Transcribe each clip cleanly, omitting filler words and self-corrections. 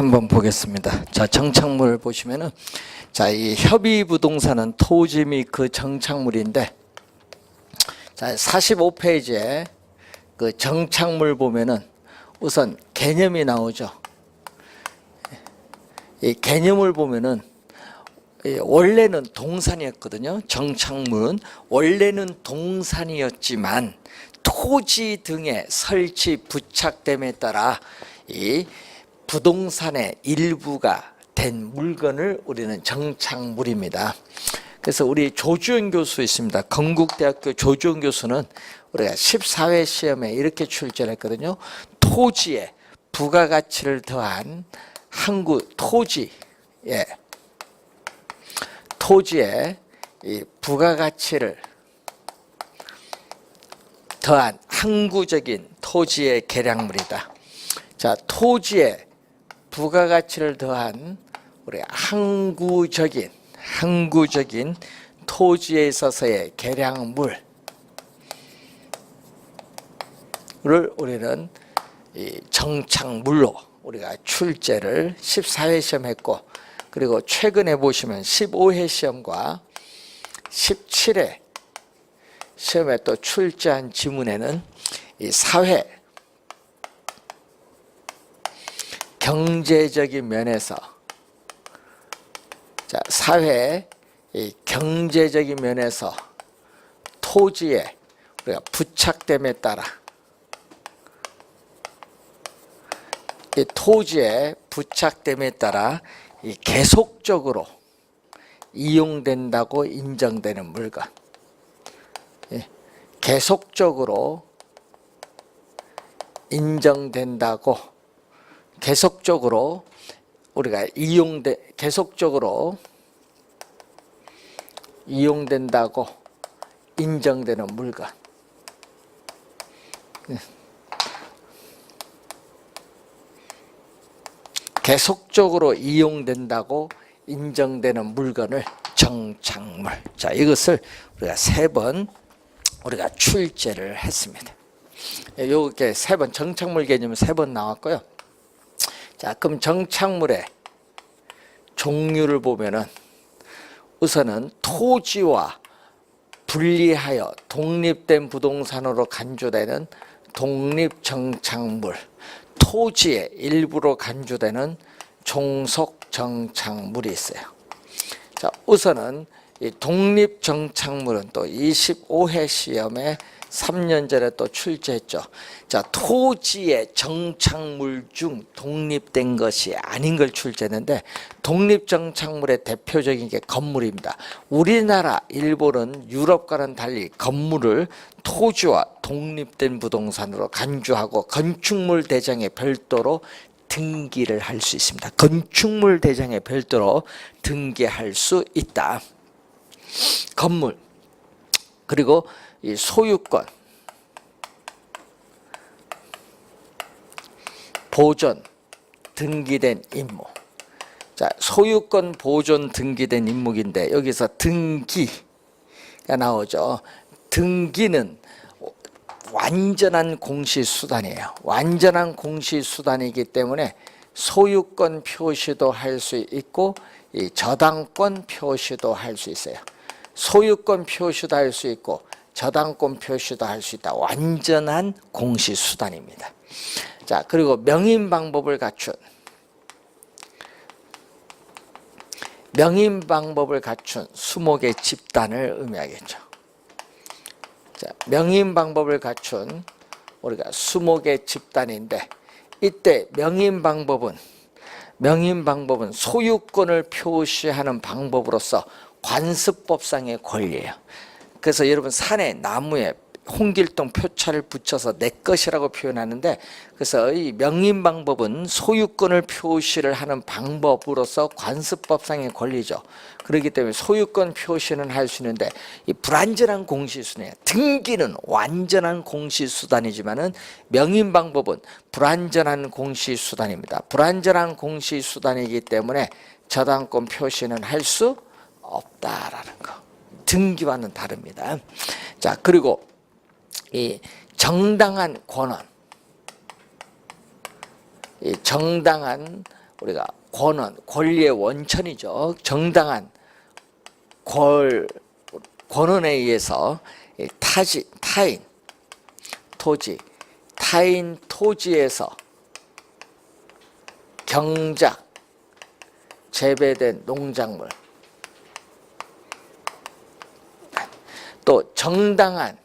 한번 보겠습니다. 자, 정착물 보시면은, 자, 이 협의부동산은 토지 및 그 정착물인데, 자, 45페이지에 그 정착물 보면은 우선 개념이 나오죠. 이 개념을 보면은 원래는 동산이었거든요. 정착물은 원래는 동산이었지만 토지 등의 설치 부착됨에 따라 이 부동산의 일부가 된 물건을 우리는 정착물입니다. 그래서 우리 조주현 교수 있습니다. 건국대학교 조주현 교수는 우리가 14회 시험에 이렇게 출제를 했거든요. 토지에 부가가치를 더한 항구 토지에 이 부가가치를 더한 항구적인 토지의 계량물이다. 자, 토지에 부가가치를 더한 우리 항구적인 토지에 있어서의 계량물을 우리는 이 정착물로 우리가 출제를 14회 시험 했고, 그리고 최근에 보시면 15회 시험과 17회 시험에 또 출제한 지문에는 이 사회 경제적인 면에서, 자, 사회 경제적인 면에서 토지에 우리가 부착됨에 따라 이 토지에 부착됨에 따라 이 계속적으로 이용된다고 인정되는 물건, 계속적으로 인정된다고, 계속적으로 우리가 계속적으로 이용된다고 인정되는 물건. 계속적으로 이용된다고 인정되는 물건을 정착물. 자, 이것을 우리가 3번 우리가 출제를 했습니다. 요게 3번 정착물 개념은 3번 나왔고요. 자, 그럼 정착물의 종류를 보면은 우선은 토지와 분리하여 독립된 부동산으로 간주되는 독립정착물, 토지의 일부로 간주되는 종속정착물이 있어요. 자, 우선은 이 독립정착물은 또 25회 시험에 3년 전에 또 출제했죠. 자, 토지의 정착물 중 독립된 것이 아닌 걸 출제했는데, 독립정착물의 대표적인 게 건물입니다. 우리나라, 일본은 유럽과는 달리 건물을 토지와 독립된 부동산으로 간주하고 건축물 대장에 별도로 등기를 할 수 있습니다. 건축물 대장에 별도로 등기할 수 있다. 건물, 그리고 이 소유권, 보존, 등기된 임무. 자, 소유권, 보존, 등기된 임무인데 여기서 등기가 나오죠. 등기는 완전한 공시수단이에요. 완전한 공시수단이기 때문에 소유권 표시도 할 수 있고 이 저당권 표시도 할 수 있어요. 소유권 표시도 할 수 있고 저당권 표시도 할 수 있다. 완전한 공시수단입니다. 자, 그리고 명인 방법을 갖춘 수목의 집단을 의미하겠죠. 자, 명인 방법을 갖춘 우리가 수목의 집단인데, 이때 명인 방법은 소유권을 표시하는 방법으로서 관습법상의 권리예요. 그래서 여러분 산에 나무에 홍길동 표차를 붙여서 내 것이라고 표현하는데, 그래서 이 명인 방법은 소유권을 표시를 하는 방법으로서 관습법상의 권리죠. 그렇기 때문에 소유권 표시는 할 수 있는데 이 불완전한 공시수단이에요. 등기는 완전한 공시수단이지만은 명인 방법은 불완전한 공시수단입니다. 불완전한 공시수단이기 때문에 저당권 표시는 할 수 없다라는 거. 등기와는 다릅니다. 자, 그리고 이 정당한 권한, 이 정당한 우리가 권원, 권리의 원천이죠. 정당한 권원에 의해서 타인, 토지, 타인 토지에서 경작, 재배된 농작물, 또 정당한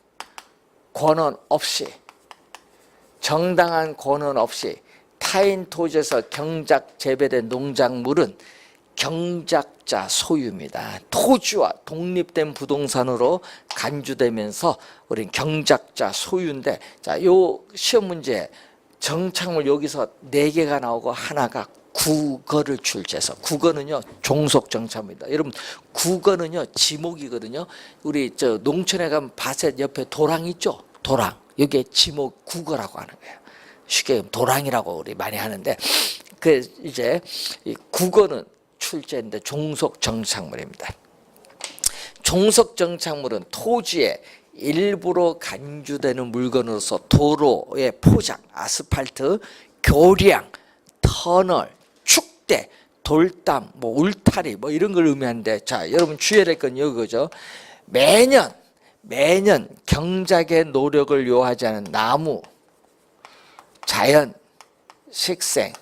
권원 없이 타인 토지에서 경작, 재배된 농작물은 경작자 소유입니다. 토지와 독립된 부동산으로 간주되면서 우리는 경작자 소유인데, 자, 요 시험 문제 정착물 여기서 4개가 나오고 하나가 국어를 출제해서, 국어는요 종속 정착물입니다. 여러분 국어는요 지목이거든요. 우리 저 농촌에 가면 밭에 옆에 도랑 있죠. 도랑, 여기에 지목 국어라고 하는 거예요. 쉽게 도랑이라고 우리 많이 하는데, 그 이제 이 국어는 출제인데 종속 정착물입니다. 종속 정착물은 토지에 일부러 간주되는 물건으로서 도로의 포장, 아스팔트, 교량, 터널, 축대, 돌담, 뭐 울타리, 뭐 이런 걸 의미하는데, 자, 여러분 주의해야 될 건 이거죠. 매년 경작의 노력을 요하지 않은 나무, 자연, 식생,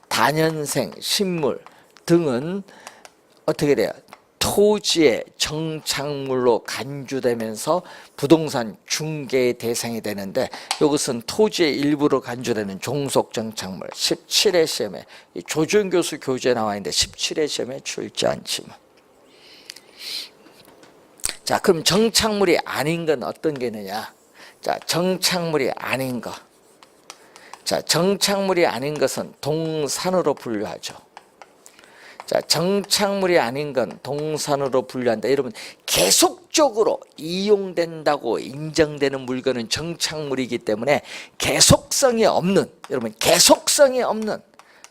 다년생, 식물 등은 어떻게 돼요? 토지의 정착물로 간주되면서 부동산 중개의 대상이 되는데, 이것은 토지의 일부로 간주되는 종속 정착물. 17회 시험에 조준 교수 교재에 나와 있는데 17회 시험에 출제 않지만. 자, 그럼 정착물이 아닌 건 어떤 게 있느냐? 자, 정착물이 아닌 것. 자, 정착물이 아닌 것은 동산으로 분류하죠. 자, 정착물이 아닌 건 동산으로 분류한다. 여러분, 계속적으로 이용된다고 인정되는 물건은 정착물이기 때문에 계속성이 없는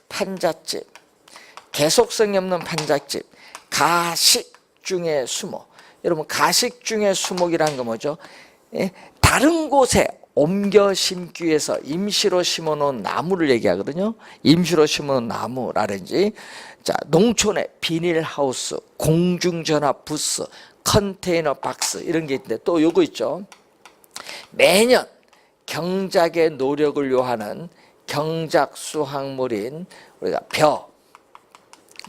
판잣집, 가식 중에 수목. 여러분, 가식 중에 수목이라는 건 뭐죠? 다른 곳에 옮겨 심기 위해서 임시로 심어놓은 나무를 얘기하거든요. 임시로 심어놓은 나무라든지, 자, 농촌에 비닐하우스, 공중전화 부스, 컨테이너 박스 이런 게 있는데, 또 요거 있죠. 매년 경작의 노력을 요하는 경작 수확물인 우리가 벼,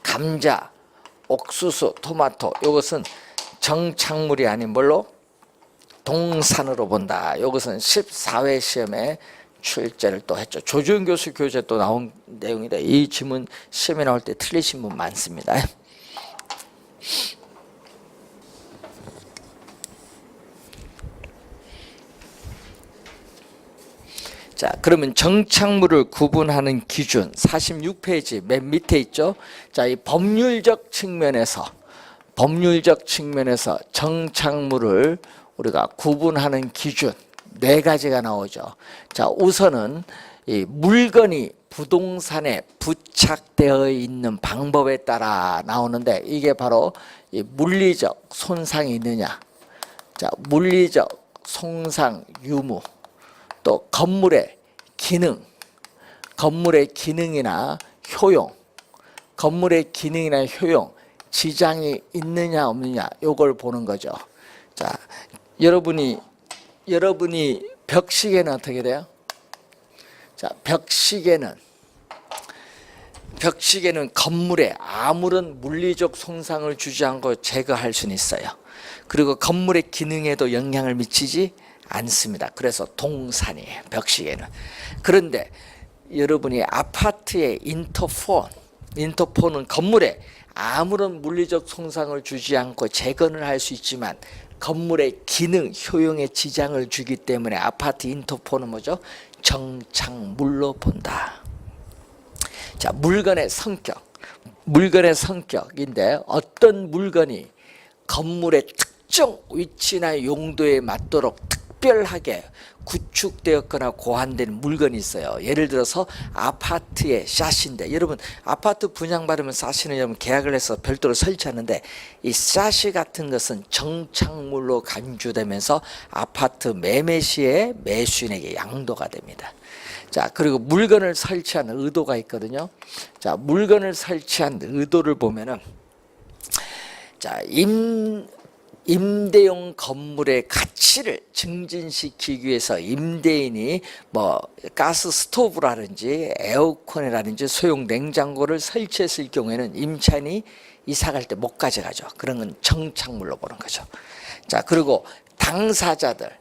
감자, 옥수수, 토마토, 이것은 정착물이 아닌 뭘로? 동산으로 본다. 이것은 14회 시험에 출제를 또 했죠. 조준 교수 교재 또 나온 내용인데, 이 지문 시험에 나올 때 틀리신 분 많습니다. 자, 그러면 정착물을 구분하는 기준 46페이지 맨 밑에 있죠. 자, 이 법률적 측면에서 정착물을 우리가 구분하는 기준 4가지가 나오죠. 자, 우선은 이 물건이 부동산에 부착되어 있는 방법에 따라 나오는데, 이게 바로 이 물리적 손상이 있느냐, 자, 물리적 손상 유무, 또 건물의 기능이나 효용, 지장이 있느냐 없느냐, 요걸 보는 거죠. 자, 여러분이 벽시계는 어떻게 돼요? 자, 벽시계는 건물에 아무런 물리적 손상을 주지 않고 제거할 수는 있어요. 그리고 건물의 기능에도 영향을 미치지 않습니다. 그래서 동산이에요, 벽시계는. 그런데 여러분이 아파트의 인터폰은 건물에 아무런 물리적 손상을 주지 않고 재건을 할 수 있지만 건물의 기능, 효용에 지장을 주기 때문에 아파트 인터폰은 뭐죠? 정착물로 본다. 자, 물건의 성격인데, 어떤 물건이 건물의 특정 위치나 용도에 맞도록 특별하게 구축되었거나 고안된 물건이 있어요. 예를 들어서 아파트의 샤시인데, 여러분 아파트 분양받으면 샤시는 여러분 계약을 해서 별도로 설치하는데, 이 샤시 같은 것은 정착물로 간주되면서 아파트 매매 시에 매수인에게 양도가 됩니다. 자, 자, 그리고 물건을 설치한 의도가 있거든요. 자, 물건을 설치한 의도를 보면은, 자, 임대용 건물의 가치를 증진시키기 위해서 임대인이 뭐 가스 스토브라든지 에어컨이라든지 소형 냉장고를 설치했을 경우에는 임차인이 이사 갈 때 못 가져가죠. 그런 건 정착물로 보는 거죠. 자, 그리고 당사자들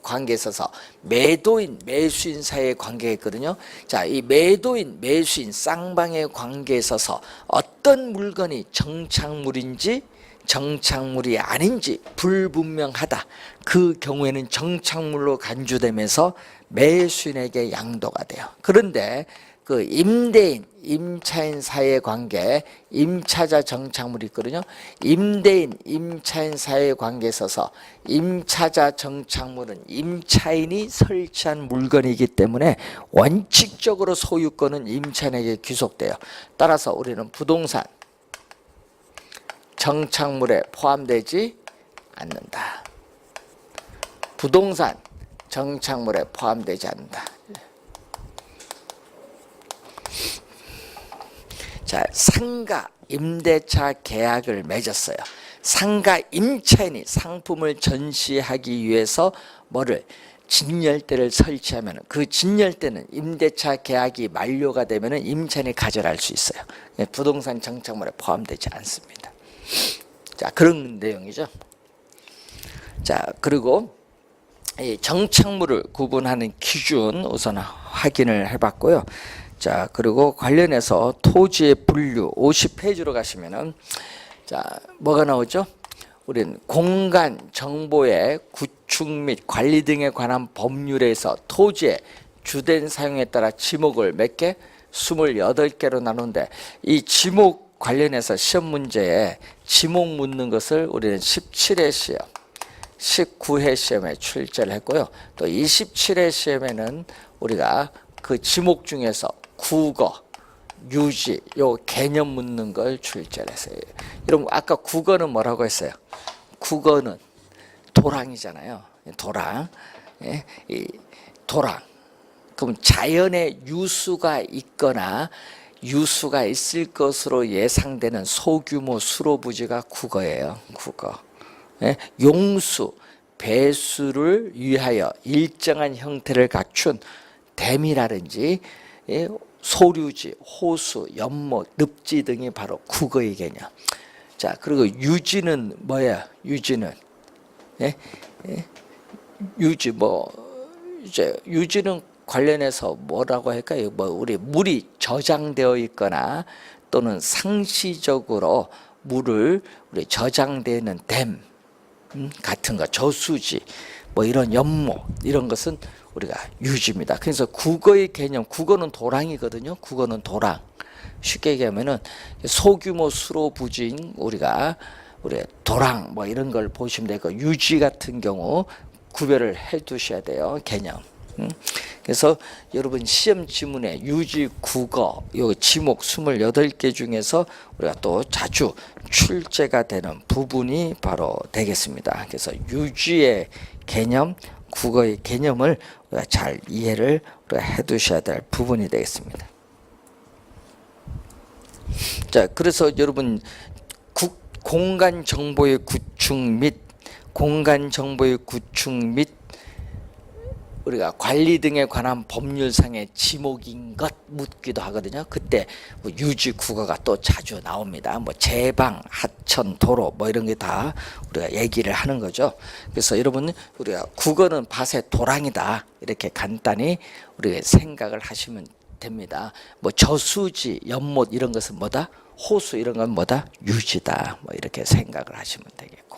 관계에 있어서 매도인, 매수인 사이의 관계가 있거든요. 자, 이 매도인, 매수인, 쌍방의 관계에 있어서 어떤 물건이 정착물인지 정착물이 아닌지 불분명하다. 그 경우에는 정착물로 간주되면서 매수인에게 양도가 돼요. 그런데 그 임대인, 임차인 사이의 관계, 임차자 정착물이 있거든요. 임대인, 임차인 사이의 관계에 있어서 임차자 정착물은 임차인이 설치한 물건이기 때문에 원칙적으로 소유권은 임차인에게 귀속돼요. 따라서 우리는 부동산 정착물에 포함되지 않는다. 부동산 정착물에 포함되지 않는다. 자, 상가 임대차 계약을 맺었어요. 상가 임차인이 상품을 전시하기 위해서 뭐를 진열대를 설치하면 그 진열대는 임대차 계약이 만료가 되면 임차인이 가져갈 수 있어요. 부동산 정착물에 포함되지 않습니다. 자, 그런 내용이죠. 자, 그리고 이 정착물을 구분하는 기준 우선 확인을 해봤고요. 자, 그리고 관련해서 토지의 분류 50페이지로 가시면은 자, 뭐가 나오죠? 우리는 공간 정보의 구축 및 관리 등에 관한 법률에서 토지의 주된 사용에 따라 지목을 몇 개? 28개로 나누는데 이 지목 관련해서 시험 문제에 지목 묻는 것을 우리는 17회 시험, 19회 시험에 출제를 했고요. 또 27회 시험에는 우리가 그 지목 중에서 국어, 유지, 요 개념 묻는 걸 출제를 했어요. 여러분 아까 국어는 뭐라고 했어요? 국어는 도랑이잖아요. 도랑. 예? 이 도랑. 그럼 자연의 유수가 있거나 유수가 있을 것으로 예상되는 소규모 수로부지가 국어예요. 국어. 예? 용수, 배수를 위하여 일정한 형태를 갖춘 댐이라든지 예? 소류지, 호수, 연못, 늪지 등이 바로 국어의 개념. 자, 그리고 유지는 뭐야? 유지는 예? 예? 유지 뭐 이제 유지는 관련해서 뭐라고 할까요? 뭐 우리 물이 저장되어 있거나 또는 상시적으로 물을 우리 저장되어 있는 댐 같은 거, 저수지, 뭐 이런 연못 이런 것은 우리가 유지입니다. 그래서 국어의 개념, 국어는 도랑이거든요. 국어는 도랑. 쉽게 얘기하면은 소규모 수로 부지인 우리가 우리 도랑 뭐 이런 걸 보시면 되고 유지 같은 경우 구별을 해 두셔야 돼요. 개념. 그래서 여러분 시험 지문에 유지 국어 요 지목 28개 중에서 우리가 또 자주 출제가 되는 부분이 바로 되겠습니다. 그래서 유지의 개념, 국어의 개념을 우리가 잘 이해를 우리가 해 두셔야 될 부분이 되겠습니다. 자, 그래서 여러분 공간 정보의 구축 및 우리가 관리 등에 관한 법률상의 지목인 것 묻기도 하거든요. 그때 뭐 유지 국어가 또 자주 나옵니다. 뭐 제방, 하천, 도로 뭐 이런 게 다 우리가 얘기를 하는 거죠. 그래서 여러분 우리가 국어는 밭의 도랑이다 이렇게 간단히 우리가 생각을 하시면 됩니다. 뭐 저수지, 연못 이런 것은 뭐다? 호수 이런 건 뭐다? 유지다. 뭐 이렇게 생각을 하시면 되겠고.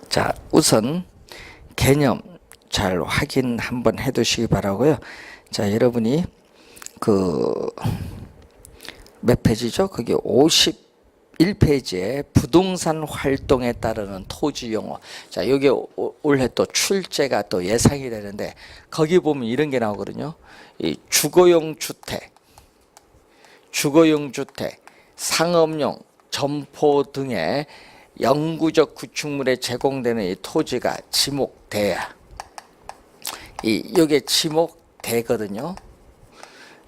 자, 우선 개념 잘 확인 한번 해 두시기 바라고요. 자, 여러분이 그 몇 페이지죠? 그게 51 21페이지에 부동산 활동에 따르는 토지 용어. 자, 여기 올해 또 출제가 또 예상이 되는데 거기 보면 이런 게 나오거든요. 이 주거용 주택, 상업용, 점포 등의 영구적 구축물에 제공되는 이 토지가 지목돼야 이게 지목되거든요.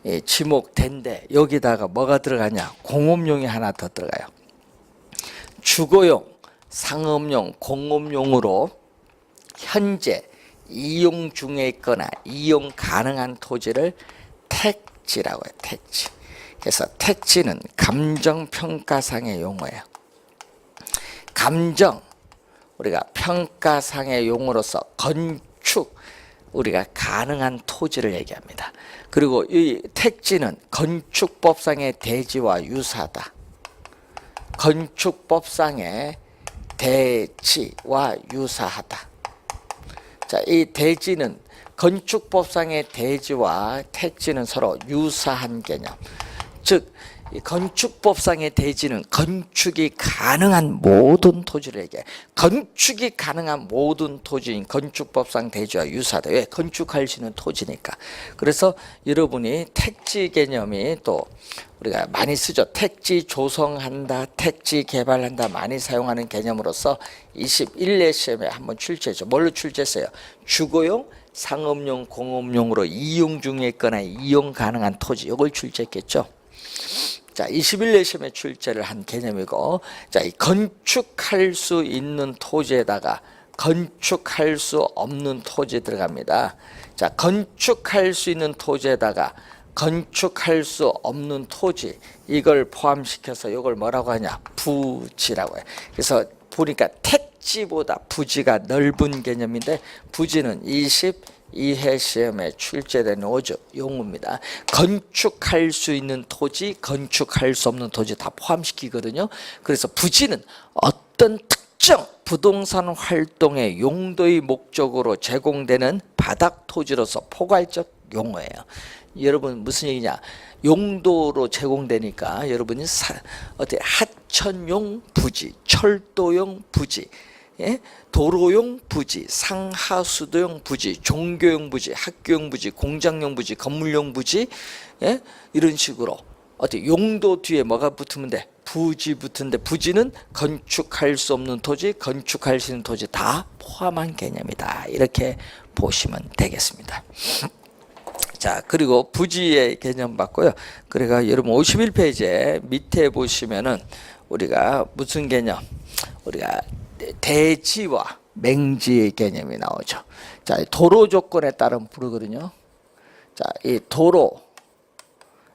예, 지목된데 여기다가 뭐가 들어가냐? 공업용이 하나 더 들어가요. 주거용, 상업용, 공업용으로 현재 이용 중에 있거나 이용 가능한 토지를 택지라고 해요. 택지. 그래서 택지는 감정평가상의 용어예요. 감정, 우리가 평가상의 용어로서 건축, 우리가 가능한 토지를 얘기합니다. 그리고 이 택지는 건축법상의 대지와 유사하다. 건축법상의 대지와 유사하다. 자, 이 대지는 건축법상의 대지와 택지는 서로 유사한 개념. 즉, 이 건축법상의 대지는 건축이 가능한 모든 토지를 얘기해. 건축이 가능한 모든 토지인 건축법상 대지와 유사하다. 왜? 건축할 수 있는 토지니까. 그래서 여러분이 택지 개념이 또 우리가 많이 쓰죠. 택지 조성한다, 택지 개발한다 많이 사용하는 개념으로서 21회 시험에 한번 출제했죠. 뭘로 출제했어요? 주거용, 상업용, 공업용으로 이용 중에 있거나 이용 가능한 토지. 이걸 출제했겠죠. 자, 21회 시험에 출제를 한 개념이고, 자, 이 건축할 수 있는 토지에다가 건축할 수 없는 토지 들어갑니다. 자, 건축할 수 있는 토지에다가 건축할 수 없는 토지, 이걸 포함시켜서 이걸 뭐라고 하냐? 부지라고 해요. 그래서 보니까 택지보다 부지가 넓은 개념인데, 부지는 22회 시험에 출제된 용어입니다. 건축할 수 있는 토지, 건축할 수 없는 토지 다 포함시키거든요. 그래서 부지는 어떤 특정 부동산 활동의 용도의 목적으로 제공되는 바닥 토지로서 포괄적 용어예요. 여러분 무슨 얘기냐? 용도로 제공되니까 여러분이 어떻게 하천용 부지, 철도용 부지, 예? 도로용 부지, 상하수도용 부지, 종교용 부지, 학교용 부지, 공장용 부지, 건물용 부지, 예? 이런 식으로 어떻게 용도 뒤에 뭐가 붙으면 돼? 부지 붙은데, 부지는 건축할 수 없는 토지, 건축할 수 있는 토지 다 포함한 개념이다. 이렇게 보시면 되겠습니다. 자, 그리고 부지의 개념 봤고요. 그러니까 여러분 51페이지에 밑에 보시면은 우리가 무슨 개념? 우리가 대지와 맹지의 개념이 나오죠. 자, 도로 조건에 따른 부르거든요. 자, 이 도로,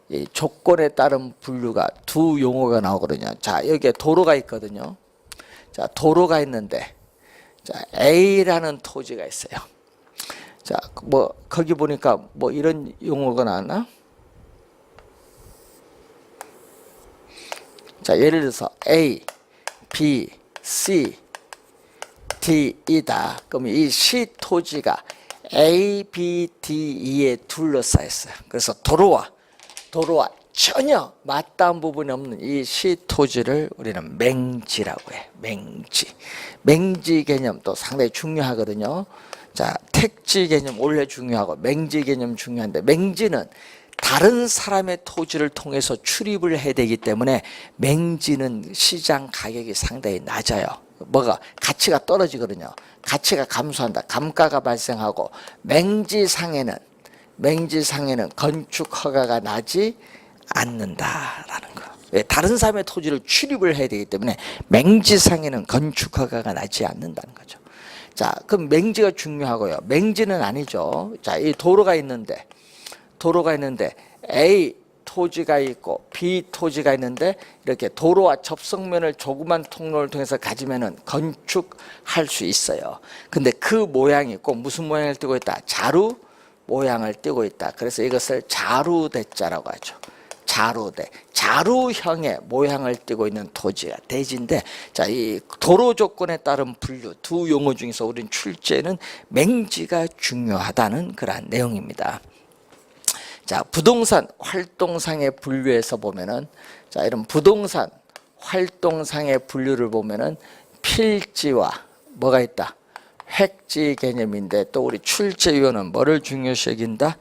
이 조건에 따른 분류가 두 용어가 나오거든요. 자, 여기에 도로가 있거든요. 자, 도로가 있는데, 자, A라는 토지가 있어요. 자, 뭐 거기 보니까 뭐 이런 용어가 나왔나? 자, 예를 들어서 A, B, C, D이다. 그럼 이 C 토지가 A, B, D, E에 둘러싸여 있어요. 그래서 도로와 전혀 맞닿은 부분이 없는 이 C 토지를 우리는 맹지라고 해. 맹지 개념도 상당히 중요하거든요. 자, 택지 개념 원래 중요하고 맹지 개념 중요한데, 맹지는 다른 사람의 토지를 통해서 출입을 해야 되기 때문에 맹지는 시장 가격이 상당히 낮아요. 뭐가? 가치가 떨어지거든요. 가치가 감소한다. 감가가 발생하고, 맹지상에는 건축 허가가 나지 않는다라는 거. 왜? 다른 사람의 토지를 출입을 해야 되기 때문에 맹지상에는 건축 허가가 나지 않는다는 거죠. 자, 그럼 맹지가 중요하고요. 맹지는 아니죠. 자, 이 도로가 있는데 A 토지가 있고 B 토지가 있는데, 이렇게 도로와 접속면을 조그만 통로를 통해서 가지면은 건축할 수 있어요. 근데 그 모양이 꼭 무슨 모양을 띠고 있다? 자루 모양을 띠고 있다. 그래서 이것을 자루대자라고 하죠. 자루형의 모양을 띠고 있는 토지가 대지인데, 자, 이 도로 조건에 따른 분류 두 용어 중에서 우리는 출제는 맹지가 중요하다는 그러한 내용입니다. 자, 부동산 활동상의 분류에서 보면은, 자, 이런 부동산 활동상의 분류를 보면은 필지와 뭐가 있다? 획지 개념인데 또 우리 출제위원은 뭐를 중요시 여긴다?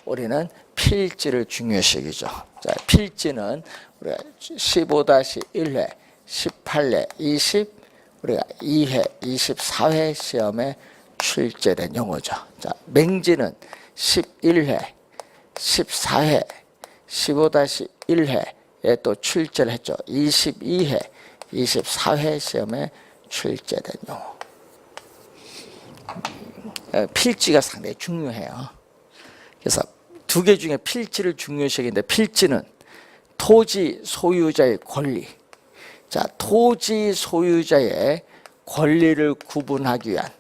우리는 필지를 중요시 여기죠. 자, 필지는 우리가 15-1회, 18회, 20, 우리가 2회, 24회 시험에 출제된 용어죠. 자, 맹지는 11회, 14회, 15-1회에 또 출제를 했죠. 22회, 24회 시험에 출제된 용어. 필지가 상당히 중요해요. 그래서 두 개 중에 필지를 중요시 여기는데 필지는 토지 소유자의 권리. 자, 토지 소유자의 권리를 구분하기 위한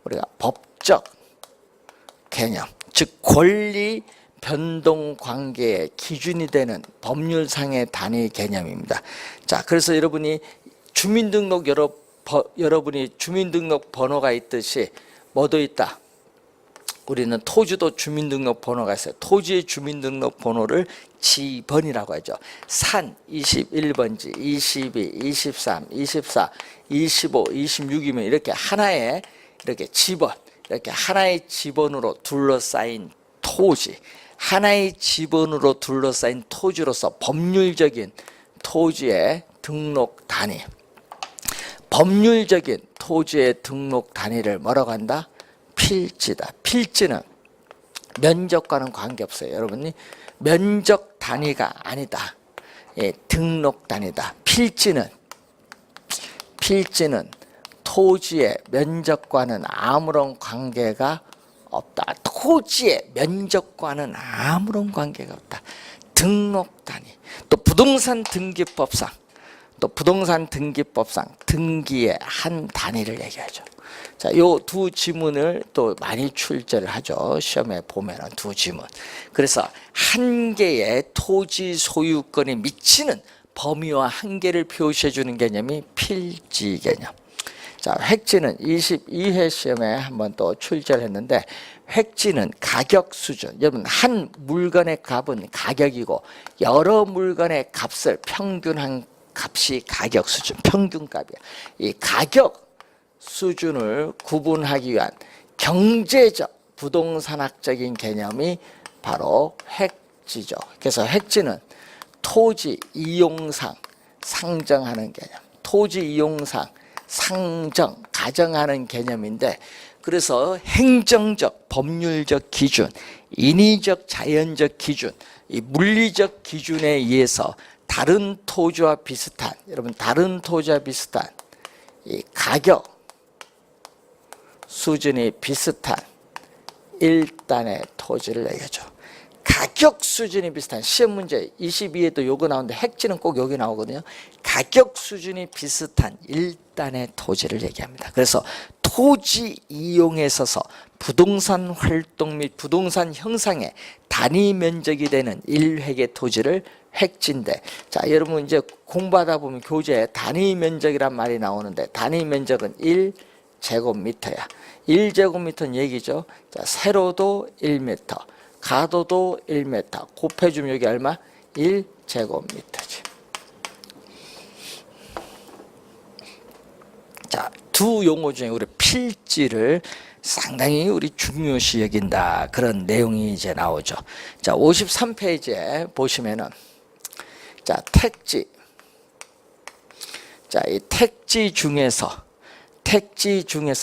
우리가 법적 개념, 즉 권리 변동 관계의 기준이 되는 법률상의 단위 개념입니다. 자, 그래서 여러분이 주민등록 번호가 있듯이 뭐도 있다? 우리는 토지도 주민등록번호가 있어요. 토지의 주민등록번호를 지번이라고 하죠. 산 21번지, 22, 23, 24, 25, 26이면 이렇게 하나의 이렇게 지번, 이렇게 하나의 지번으로 둘러싸인 토지, 하나의 지번으로 둘러싸인 토지로서 법률적인 토지의 등록 단위, 법률적인 토지의 등록 단위를 뭐라고 한다? 필지다. 필지는 면적과는 관계없어요. 여러분이 면적 단위가 아니다. 예, 등록 단위다. 필지는 토지의 면적과는 아무런 관계가 없다. 토지의 면적과는 아무런 관계가 없다. 등록 단위. 또 부동산 등기법상 등기의 한 단위를 얘기하죠. 자, 요 두 지문을 또 많이 출제를 하죠. 시험에 보면은 두 지문. 그래서 한계의 토지 소유권이 미치는 범위와 한계를 표시해 주는 개념이 필지 개념. 자, 획지는 22회 시험에 한번 또 출제를 했는데 획지는 가격 수준. 여러분 한 물건의 값은 가격이고 여러 물건의 값을 평균한 값이 가격 수준, 평균값이야. 이 가격 수준을 구분하기 위한 경제적, 부동산학적인 개념이 바로 획지죠. 그래서 획지는 토지 이용상 상정하는 개념, 토지 이용상 상정, 가정하는 개념인데 그래서 행정적, 법률적 기준, 인위적, 자연적 기준, 이 물리적 기준에 의해서 다른 토지와 비슷한, 여러분 다른 토지와 비슷한 이 가격 수준이 비슷한 1단의 토지를 얘기하죠. 가격 수준이 비슷한 시험 문제 22에도 요거 나오는데 획지는 꼭 여기 나오거든요. 가격 수준이 비슷한 1단의 토지를 얘기합니다. 그래서 토지 이용에 있어서 부동산 활동 및 부동산 형상의 단위 면적이 되는 1획의 토지를 획지인데, 자, 여러분 이제 공부하다 보면 교재에 단위 면적이란 말이 나오는데 단위 면적은 1제곱미터야. 1제곱미터는 얘기죠. 자, 세로도 1m, 가도도 1m. 곱해주면 여기 얼마? 1제곱미터지. 자, 두 용어 중에 우리 필지를 상당히 우리 중요시 여긴다. 그런 내용이 이제 나오죠. 자, 53페이지에 보시면은 자, 택지. 자, 이 택지 중에서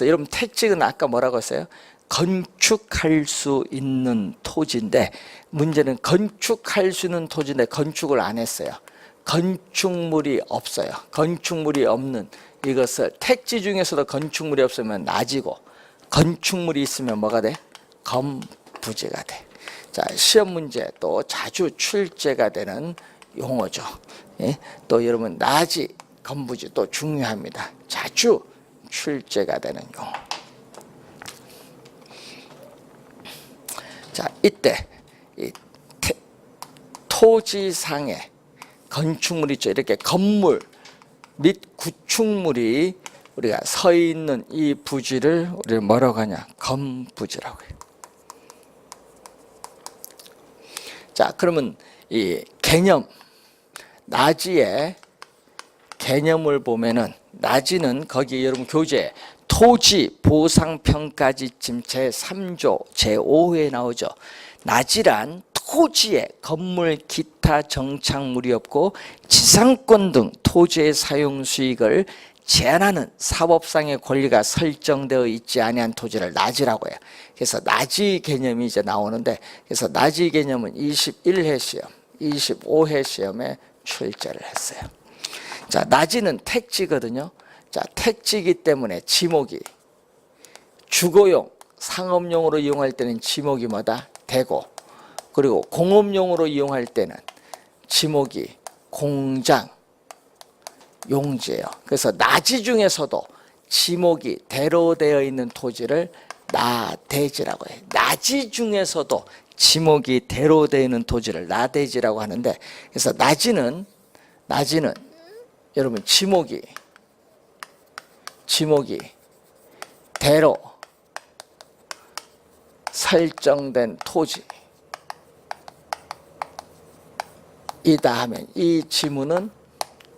여러분 택지는 아까 뭐라고 했어요? 건축할 수 있는 토지인데 문제는 건축할 수 있는 토지인데 건축을 안 했어요. 건축물이 없어요. 건축물이 없는 이것을 택지 중에서도 건축물이 없으면 낮이고 건축물이 있으면 뭐가 돼? 건부지가 돼. 자, 시험 문제 또 자주 출제가 되는 용어죠. 예? 또 여러분 낮이 건부지 또 중요합니다. 자주 출제가 되는 용어. 자, 이때 이 토지상의 건축물 있죠. 이렇게 건물 및 구축물이 우리가 서 있는 이 부지를 우리가 뭐라고 하냐? 건부지라고 해요. 자, 그러면 이 개념 나지의 개념을 보면은 나지는 거기 여러분 교재 토지 보상평가 지침 제3조 제5호에 나오죠. 나지란 토지에 건물 기타 정착물이 없고 지상권 등 토지의 사용 수익을 제한하는 사법상의 권리가 설정되어 있지 아니한 토지를 나지라고 해요. 그래서 나지 개념이 이제 나오는데, 그래서 나지 개념은 21회 시험, 25회 시험에 출제를 했어요. 자, 나지는 택지거든요. 자, 택지이기 때문에 지목이 주거용, 상업용으로 이용할 때는 지목이 뭐다? 대고, 그리고 공업용으로 이용할 때는 지목이 공장, 용지예요. 그래서 나지 중에서도 지목이 대로 되어 있는 토지를 나대지라고 해요. 나지 중에서도 지목이 대로 되어 있는 토지를 나대지라고 하는데, 그래서 나지는 여러분 지목이 대로 설정된 토지 이다 하면 이 지문은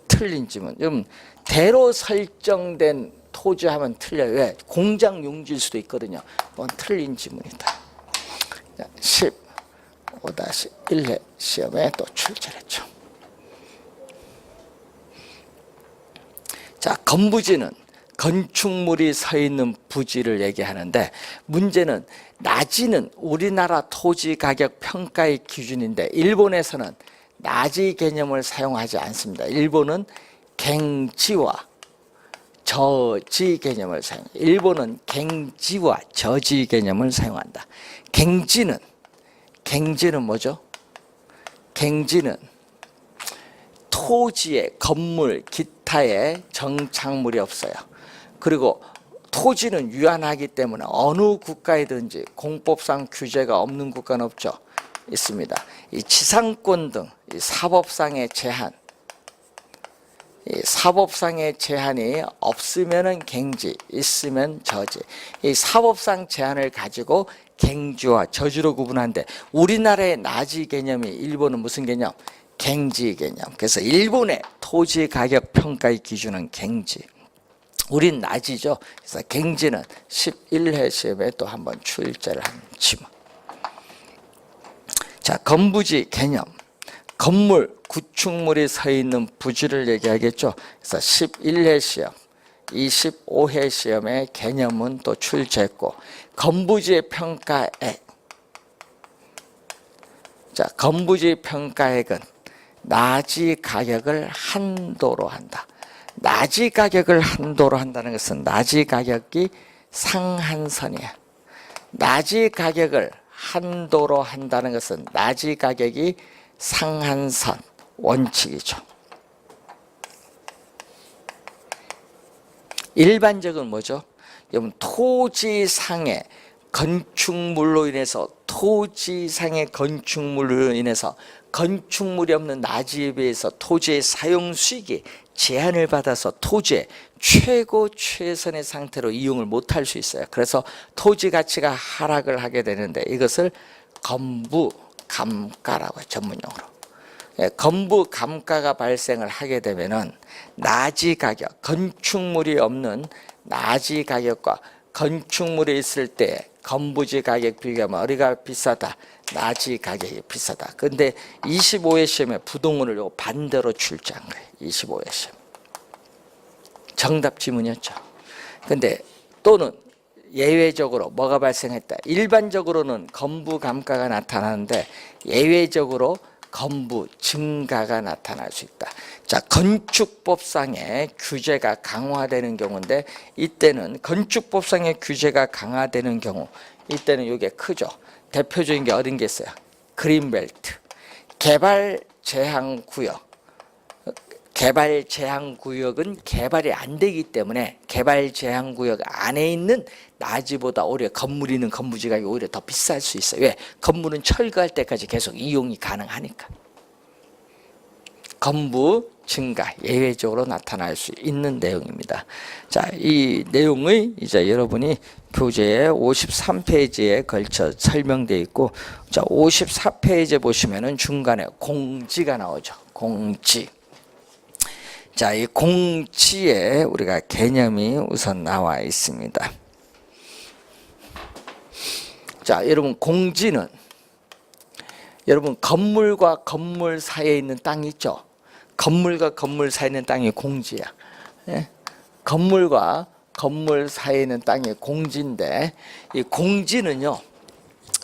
틀린 지문. 여러분 대로 설정된 토지 하면 틀려요. 왜? 공장 용지일 수도 있거든요. 그건 틀린 지문이다. 15-1회 시험에 또 출제를 했죠. 자, 건부지는 건축물이 서 있는 부지를 얘기하는데, 문제는 나지는 우리나라 토지 가격 평가의 기준인데 일본에서는 나지 개념을 사용하지 않습니다. 일본은 갱지와 저지 개념을 사용해요. 일본은 갱지와 저지 개념을 사용한다. 갱지는 뭐죠? 갱지는 토지에 건물 기타에 정착물이 없어요. 그리고 토지는 유한하기 때문에 어느 국가이든지 공법상 규제가 없는 국가는 없죠. 있습니다. 이 지상권 등 이 사법상의 제한이 없으면은 갱지, 있으면 저지. 이 사법상 제한을 가지고 갱지와 저지로 구분하는데, 우리나라의 나지 개념이 일본은 무슨 개념? 갱지 개념. 그래서 일본의 토지 가격 평가의 기준은 갱지. 우린 나지죠. 그래서 갱지는 11회 시험에 또 한번 출제를 한 지문. 자, 건부지 개념. 건물, 구축물이 서 있는 부지를 얘기하겠죠. 그래서 11회 시험, 25회 시험의 개념은 또 출제했고, 건부지의 평가액. 자, 건부지 평가액은 나지 가격을 한도로 한다. 나지 가격을 한도로 한다는 것은 나지 가격이 상한선이야. 나지 가격을 한도로 한다는 것은 나지 가격이 상한선 원칙이죠. 일반적은 뭐죠? 여러분 토지상의 건축물로 인해서 건축물이 없는 나지에 비해서 토지의 사용 수익이 제한을 받아서 토지의 최선의 상태로 이용을 못할 수 있어요. 그래서 토지 가치가 하락을 하게 되는데, 이것을 건부감가라고 해요, 전문용어로. 건부감가가 발생을 하게 되면은 나지 가격, 건축물이 없는 나지 가격과 건축물이 있을 때 건부지 가격 비교하면 어디가 비싸다? 나지 가격이 비싸다. 근데 25회 시험에 부동호를 요 반대로 출제한 거예요. 25회 시험. 정답 지문이었죠. 근데 또는 예외적으로 뭐가 발생했다? 일반적으로는 건부 감가가 나타나는데 예외적으로 건부 증가가 나타날 수 있다. 자, 건축법상의 규제가 강화되는 경우인데, 이때는 건축법상의 규제가 강화되는 경우, 이때는 이게 크죠. 대표적인 게 어딘 게 있어요? 그린벨트, 개발 제한 구역. 개발 제한 구역은 개발이 안 되기 때문에 개발 제한 구역 안에 있는 나지보다 오히려 건물이 있는 건부지 가격이 오히려 더 비쌀 수 있어요. 왜? 건물은 철거할 때까지 계속 이용이 가능하니까. 건부 증가 예외적으로 나타날 수 있는 내용입니다. 자, 이 내용의 이제 여러분이 교재에 53페이지에 걸쳐 설명되어 있고, 자, 54페이지에 보시면은 중간에 공지가 나오죠. 공지. 자, 이 공지에 우리가 개념이 우선 나와 있습니다. 자, 여러분 공지는 여러분 건물과 건물 사이에 있는 땅이 있죠. 건물과 건물 사이에 있는 땅이 공지야. 예? 건물과 건물 사이에 있는 땅이 공지인데 이 공지는요.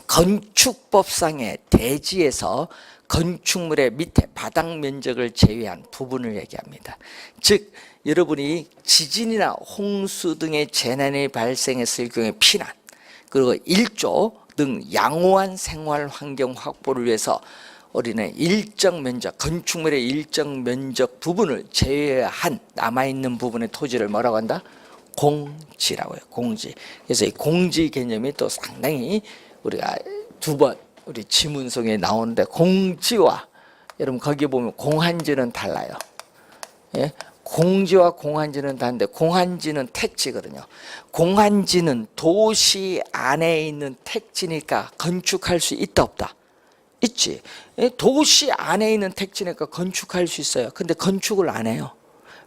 건축법상의 대지에서 건축물의 밑에 바닥 면적을 제외한 부분을 얘기합니다. 즉 여러분이 지진이나 홍수 등의 재난이 발생했을 경우에 피난 그리고 일조 등 양호한 생활 환경 확보를 위해서 우리는 일정 면적, 건축물의 일정 면적 부분을 제외한 남아있는 부분의 토지를 뭐라고 한다? 공지라고 해요. 공지. 그래서 이 공지 개념이 또 상당히 우리가 두 번 우리 지문 속에 나오는데 공지와 여러분 거기 보면 공한지는 달라요. 예? 공지와 공한지는 다른데 공한지는 택지거든요. 공한지는 도시 안에 있는 택지니까 건축할 수 있다 없다? 있지. 예? 도시 안에 있는 택지니까 건축할 수 있어요. 근데 건축을 안 해요.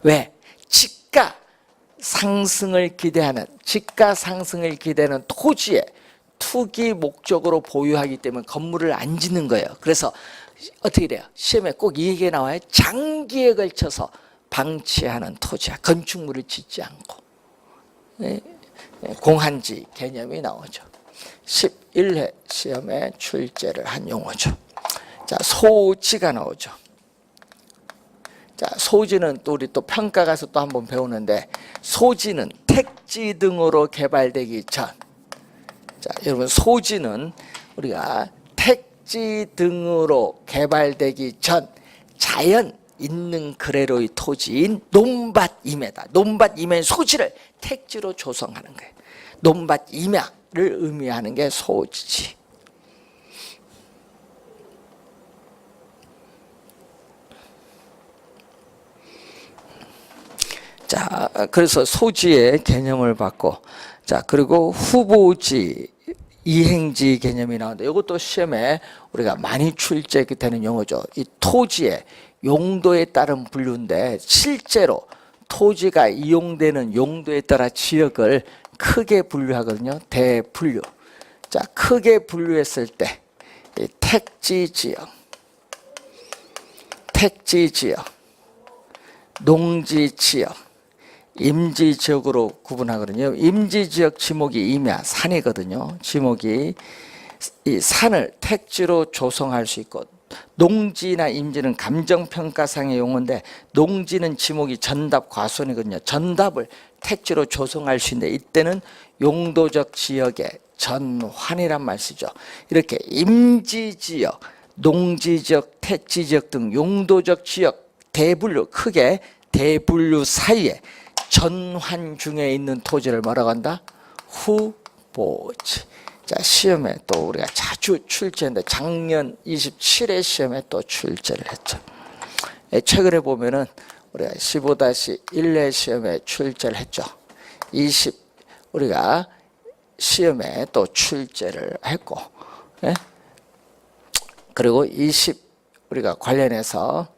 왜? 지가 상승을 기대하는 토지에 투기 목적으로 보유하기 때문에 건물을 안 짓는 거예요. 그래서 어떻게 돼요? 시험에 꼭 이 얘기가 나와요. 장기에 걸쳐서 방치하는 토지야. 건축물을 짓지 않고. 공한지 개념이 나오죠. 11회 시험에 출제를 한 용어죠. 자, 소지가 나오죠. 자, 소지는 또 우리 또 평가 가서 또 한번 배우는데 소지는 택지 등으로 개발되기 전 자, 여러분 소지는 우리가 택지 등으로 개발되기 전 자연 있는 그대로의 토지인 논밭임에다. 논밭임의 소지를 택지로 조성하는 거예요. 논밭임야를 의미하는 게 소지지. 자, 그래서 소지의 개념을 받고 자, 그리고 후보지, 이행지 개념이 나오는데 이것도 시험에 우리가 많이 출제되는 용어죠. 이 토지의 용도에 따른 분류인데 실제로 토지가 이용되는 용도에 따라 지역을 크게 분류하거든요. 대분류. 자, 크게 분류했을 때 이 택지 지역, 농지 지역, 임지 지역으로 구분하거든요. 임지 지역 지목이 임야, 산이거든요. 지목이 이 산을 택지로 조성할 수 있고 농지나 임지는 감정평가상의 용어인데 농지는 지목이 전답 과수원이거든요. 전답을 택지로 조성할 수 있는데 이때는 용도적 지역의 전환이란 말 쓰죠. 이렇게 임지 지역, 농지 지역, 택지 지역 등 용도적 지역 대분류, 크게 대분류 사이에 전환 중에 있는 토지를 뭐라고 한다? 후보지. 자, 시험에 또 우리가 자주 출제했는데 작년 27회 시험에 또 출제를 했죠. 최근에 보면은 우리가 15-1회 시험에 출제를 했죠. 우리가 시험에 또 출제를 했고, 예? 그리고 우리가 관련해서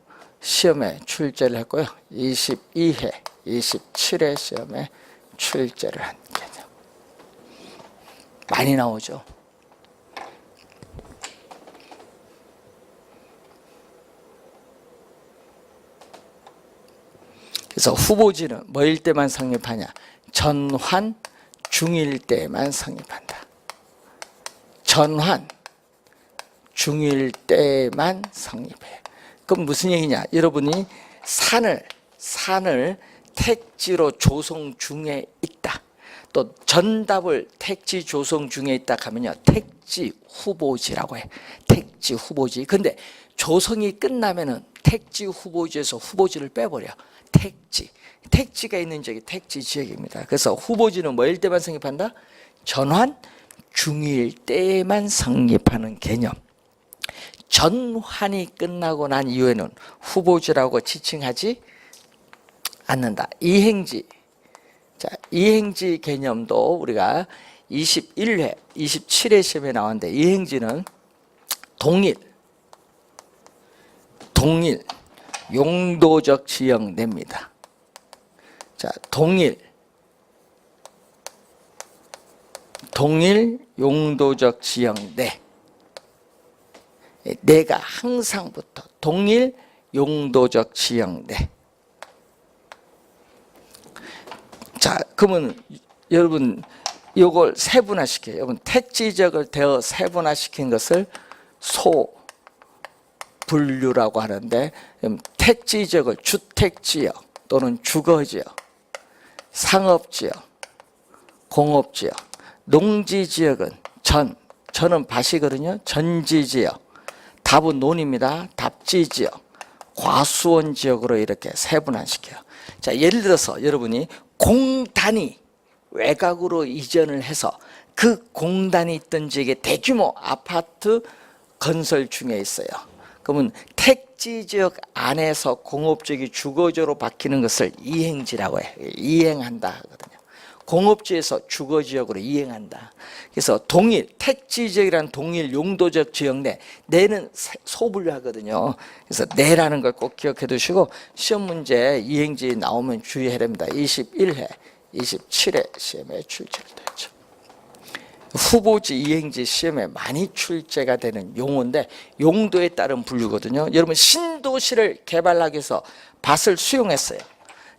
시험에 출제를 했고요. 22회, 27회 시험에 출제를 한 개념. 많이 나오죠. 그래서 후보지는 뭐일 때만 성립하냐? 전환 중일 때만 성립한다. 전환 중일 때만 성립해요. 그럼 무슨 얘기냐? 여러분이 산을 택지로 조성 중에 있다. 또 전답을 택지 조성 중에 있다 하면요. 택지 후보지라고 해. 택지 후보지. 근데 조성이 끝나면은 택지 후보지에서 후보지를 빼버려. 택지가 있는 지역이 택지 지역입니다. 그래서 후보지는 뭐일 때만 성립한다? 전환 중일 때만 성립하는 개념. 전환이 끝나고 난 이후에는 후보지라고 지칭하지 않는다. 이행지. 자, 이행지 개념도 우리가 21회, 27회 시험에 나왔는데 이행지는 동일, 용도적 지역내입니다. 자, 동일 용도적 지역내. 내가 항상부터 동일 용도적 지역내. 자, 그러면 여러분 이걸 세분화시켜요. 여러분 택지적을 대어 세분화시킨 것을 소분류라고 하는데, 택지적을 주택지역 또는 주거지역, 상업지역, 공업지역, 농지지역은 전은 밭이거든요. 전지지역, 답은 논입니다. 답지지역, 과수원지역으로 이렇게 세분화시켜요. 자, 예를 들어서 여러분이 공단이 외곽으로 이전을 해서 그 공단이 있던 지역에 대규모 아파트 건설 중에 있어요. 그러면 택지지역 안에서 공업지역이 주거지로 바뀌는 것을 이행지라고 해요. 이행한다 하거든요. 공업지에서 주거지역으로 이행한다. 그래서 동일 택지지역이란 동일 용도적 지역 내는 소분류하거든요. 그래서 내라는 걸 꼭 기억해 두시고 시험 문제 이행지 나오면 주의해야 됩니다. 21회 27회 시험에 출제되죠. 후보지 이행지 시험에 많이 출제가 되는 용어인데 용도에 따른 분류거든요. 여러분 신도시를 개발하기 위해서 밭을 수용했어요.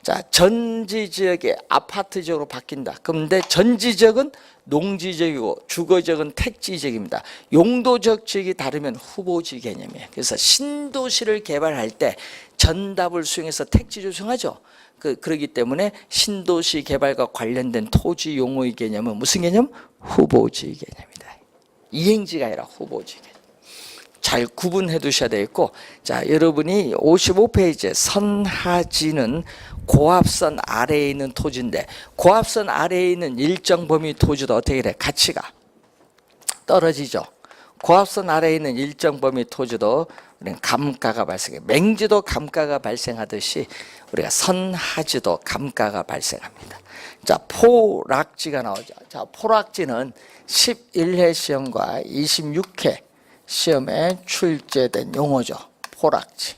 자, 전지지역이 아파트지역으로 바뀐다. 그런데 전지지역은 농지지역이고 주거지역은 택지지역입니다. 용도적 지역이 다르면 후보지 개념이에요. 그래서 신도시를 개발할 때 전답을 수용해서 택지 조성하죠. 그렇기 때문에 신도시 개발과 관련된 토지 용어의 개념은 무슨 개념? 후보지 개념이다. 이행지가 아니라 후보지 개념. 잘 구분해 두셔야 되겠고, 자, 여러분이 55페이지에 선하지는 고압선 아래에 있는 토지인데, 고압선 아래에 있는 일정 범위 토지도 어떻게 돼? 가치가 떨어지죠. 고압선 아래에 있는 일정 범위 토지도 우리는 감가가 발생해요. 맹지도 감가가 발생하듯이 우리가 선하지도 감가가 발생합니다. 자, 포락지가 나오죠. 자, 포락지는 11회 시험과 26회 시험에 출제된 용어죠. 포락지.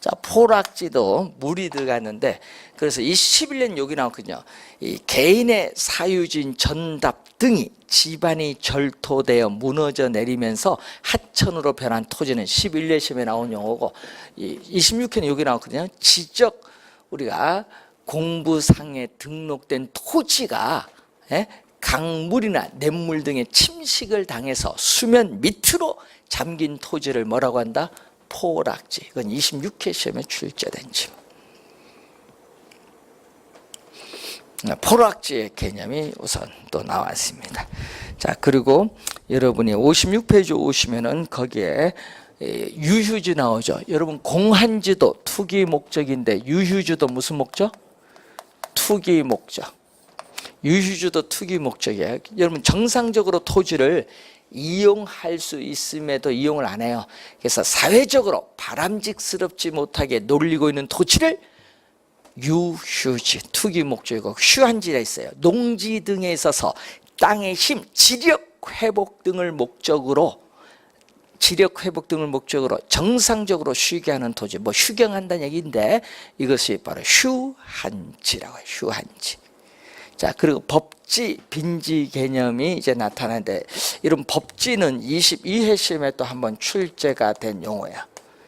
자, 포락지도 물이 들어갔는데, 그래서 21년 여기 나왔거든요. 이 개인의 사유지인 전답 등이 지반이 절토되어 무너져 내리면서 하천으로 변한 토지는 11년 시험에 나온 용어고, 26회는 여기 나왔거든요. 지적 우리가 공부상에 등록된 토지가 강물이나 냇물 등의 침식을 당해서 수면 밑으로 잠긴 토지를 뭐라고 한다? 포락지. 이건 26회 시험에 출제된 지문. 포락지의 개념이 우선 또 나왔습니다. 자, 그리고 여러분이 56페이지 오시면은 거기에 유휴지 나오죠. 여러분 공한지도 투기 목적인데 유휴지도 무슨 목적? 투기 목적. 유휴지도 투기 목적이에요. 여러분 정상적으로 토지를 이용할 수 있음에도 이용을 안 해요. 그래서 사회적으로 바람직스럽지 못하게 놀리고 있는 토지를 유휴지, 투기 목적이고, 휴한지가 있어요. 농지 등에 있어서 땅의 힘, 지력 회복 등을 목적으로 정상적으로 쉬게 하는 토지, 뭐 휴경한다는 얘기인데 이것이 바로 휴한지라고 해요. 휴한지. 자, 그리고 법지, 빈지 개념이 이제 나타나는데, 이런 법지는 22회 시험에 또 한번 출제가 된 용어야.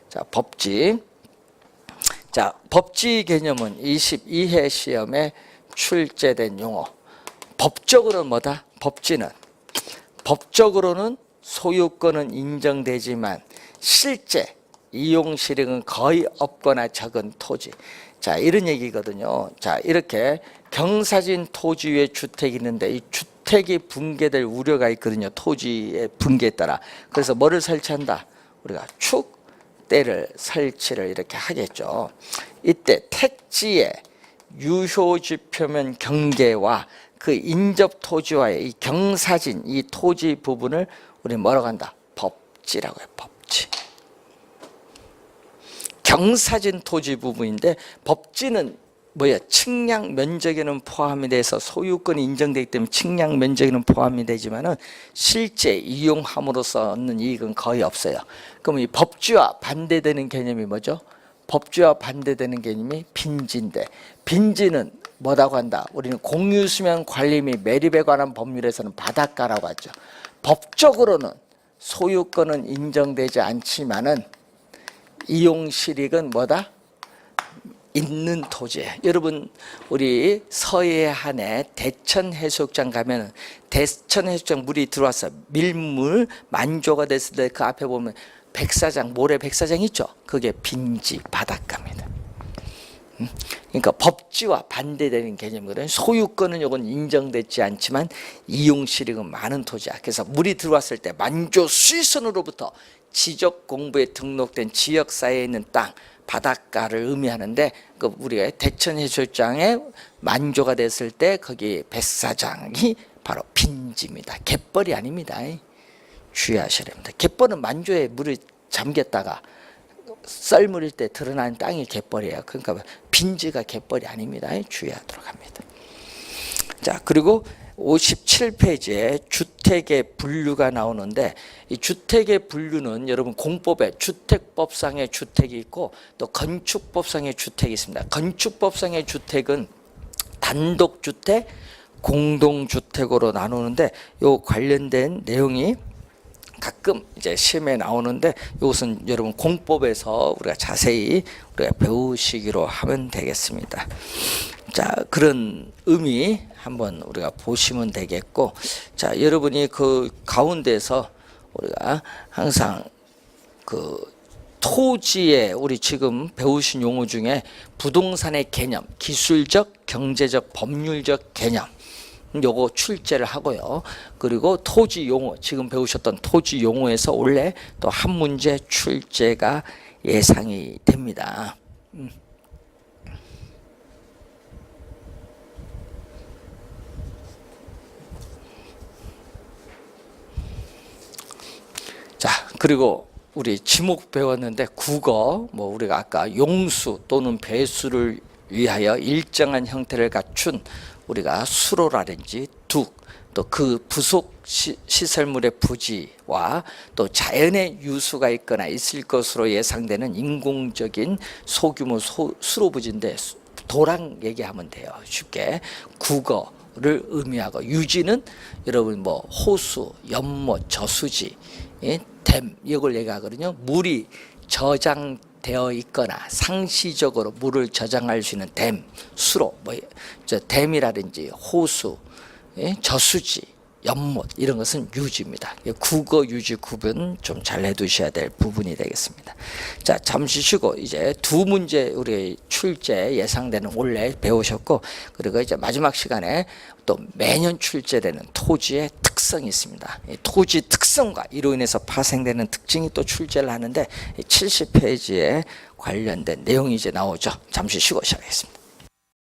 자, 법지. 자, 법지 개념은 22회 시험에 출제된 용어. 법적으로는 뭐다? 법적으로는 소유권은 인정되지만 실제 이용 실익은 거의 없거나 적은 토지. 자, 이런 얘기거든요. 자, 이렇게 경사진 토지 위에 주택이 있는데 이 주택이 붕괴될 우려가 있거든요. 토지의 붕괴에 따라. 그래서 뭐를 설치한다? 우리가 축대를 설치를 이렇게 하겠죠. 이때 택지의 유효지표면 경계와 그 인접 토지와의 이 경사진 이 토지 부분을 우리 뭐라고 한다? 법지라고 해요. 법지. 경사진 토지 부분인데 법지는 뭐야? 측량 면적에는 포함이 돼서 소유권이 인정되기 때문에 측량 면적에는 포함이 되지만은 실제 이용함으로써 얻는 이익은 거의 없어요. 그럼 이 법지와 반대되는 개념이 뭐죠? 법지와 반대되는 개념이 빈지인데, 빈지는 뭐라고 한다? 우리는 공유수면 관리 및 매립에 관한 법률에서는 바닷가라고 하죠. 법적으로는 소유권은 인정되지 않지만은 이용실익은 뭐다? 있는 토지에. 여러분 우리 서해안에 대천해수욕장 가면 대천해수욕장 물이 들어와서 밀물 만조가 됐을 때 그 앞에 보면 백사장, 모래 백사장 있죠? 그게 빈지 바닷가입니다. 그러니까 법지와 반대되는 개념이거든요. 소유권은 요건 인정되지 않지만 이용실익은 많은 토지야. 그래서 물이 들어왔을 때 만조 수의선으로부터 지적 공부에 등록된 지역사회에 있는 땅, 바닷가를 의미하는데, 그 우리가 대천해수욕장에 만조가 됐을 때 거기 백사장이 바로 빈지입니다. 갯벌이 아닙니다. 주의하셔야 됩니다. 갯벌은 만조에 물이 잠겼다가 썰물일 때 드러나는 땅이 갯벌이에요. 그러니까 빈지가 갯벌이 아닙니다. 주의하도록 합니다. 자, 그리고 57페이지에 주택의 분류가 나오는데, 이 주택의 분류는 여러분 공법에 주택법상의 주택이 있고 또 건축법상의 주택이 있습니다. 건축법상의 주택은 단독주택, 공동주택으로 나누는데 요 관련된 내용이 가끔 이제 시험에 나오는데 이것은 여러분 공법에서 우리가 자세히 우리가 배우시기로 하면 되겠습니다. 자, 그런 의미 한번 우리가 보시면 되겠고, 자, 여러분이 그 가운데서 우리가 항상 그 토지에 우리 지금 배우신 용어 중에 부동산의 개념, 기술적, 경제적, 법률적 개념 요거 출제를 하고요. 그리고 토지 용어, 지금 배우셨던 토지 용어에서 원래 또 한 문제 출제가 예상이 됩니다. 자, 그리고 우리 지목 배웠는데 국어, 뭐 우리가 아까 용수 또는 배수를 위하여 일정한 형태를 갖춘 우리가 수로라든지 둑, 또 그 부속 시설물의 부지와 또 자연의 유수가 있거나 있을 것으로 예상되는 인공적인 소규모 수로 부지인데 도랑 얘기하면 돼요. 쉽게 국어를 의미하고, 유지는 여러분 뭐 호수, 연못, 저수지, 댐 이걸 얘기하거든요. 물이 저장되어 있거나 상시적으로 물을 저장할 수 있는 댐, 수로, 뭐 댐이라든지 호수, 저수지, 연못 이런 것은 유지입니다. 국어 유지 구분 좀 잘 해두셔야 될 부분이 되겠습니다. 자, 잠시 쉬고 이제 두 문제 우리 출제 예상되는 원래 배우셨고, 그리고 이제 마지막 시간에 또 매년 출제되는 토지의 특성이 있습니다. 이 토지 특성과 이로 인해서 파생되는 특징이 또 출제를 하는데 70페이지에 관련된 내용이 이제 나오죠. 잠시 쉬고 시작하겠습니다.